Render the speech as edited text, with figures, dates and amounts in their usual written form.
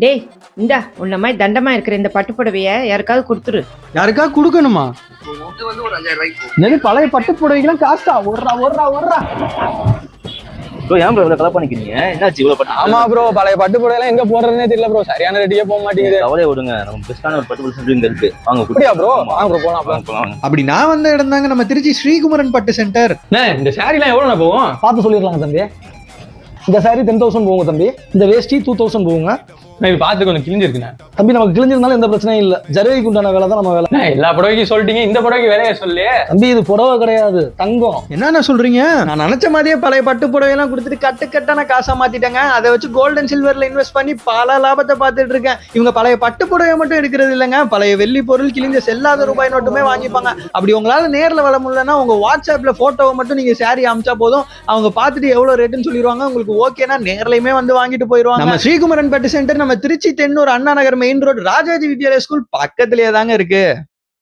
டேய் இந்தா உன்ன மாதிரி தண்டமா இருக்கிற இந்த பட்டு புடவைய யாருக்காவது கொடுத்துரு. யாருக்கா கொடுக்கணுமா? இது வந்து ஒரு 5000 ரூபாய்க்கு நெடு பழைய பட்டு புடவைக்கெல்லாம் காஸ்டா? ஓடுறா. ப்ரோ ஏன் ப்ரோ இவ்வளவு கலப்பா நிக்கிறீங்க? என்னாச்சு இவ்வளவு பட்டு? ஆமா ப்ரோ, பழைய பட்டு புடவைலாம் எங்க போடுறதுனே தெரியல ப்ரோ. சரியான ரேட்டியே போக மாட்டேங்குது. கவலையை விடுங்க, நம்ம பெஸ்டான ஒரு பட்டு புடவை இங்க இருக்கு. வாங்க அப்படியா ப்ரோ? வாங்க ப்ரோ போலாம். அப்படி நான் வந்த இடம் தாங்க நம்ம திருச்சி ஸ்ரீகுமரன் பட்டு சென்டர். இந்த சாரிலாம் எவ்வளவு போகும் பார்த்து சொல்லிடலாங்க தம்பி. இந்த சாரி 10,000 போகுங்க தம்பி. இந்த வேஷ்டி 2,000 போகுங்க. இது பார்த்து கொஞ்சம் கிழிஞ்சிருக்குண்ணே தம்பி நமக்கு கிழிஞ்சிருந்தாலும் எந்த பிரச்சனையும் இல்ல. ஜரிகைக்கு உண்டான வேலை தான் நம்ம வேலை. எல்லா புடவைக்கும் சொல்லிட்டீங்க, இந்த புடவைக்கு வேலையை சொல்லி. தம்பி இது புடவை கிடையாது, தங்கம். என்னென்ன சொல்றீங்க? நான் நினைச்ச மாதிரியே பழைய பட்டு புடவையெல்லாம் கொடுத்துட்டு கட்டான காசா மாத்திட்டாங்க. அதை வச்சு கோல்ட் அண்ட் சில்வர்ல இன்வெஸ்ட் பண்ணி பல லாபத்தை பார்த்துட்டு இருக்கேன். இவங்க பழைய பட்டு புடவை மட்டும் எடுக்கிறது இல்லைங்க, பழைய வெள்ளி பொருள், கிழிஞ்ச செல்லாத ரூபாய் நோட்டுமே வாங்கிப்பாங்க. அப்படி உங்களால நேர்ல வர முடியலன்னா உங்க வாட்ஸ்அப்ல போட்டோவை மட்டும் நீங்க சாரி அமிச்சா போதும். அவங்க பார்த்துட்டு எவ்வளவு ரேட்டுன்னு சொல்லிடுவாங்க. உங்களுக்கு ஓகேனா நேர்லயுமே வந்து வாங்கிட்டு போயிருவாங்க. நம்ம ஸ்ரீகுமரன் பட்டு சென்டர் நம்ம Tiruchi Thennur Anna Nagar main road Rajaji Vidyalaya school பக்கத்திலேயே தாங்க இருக்கு.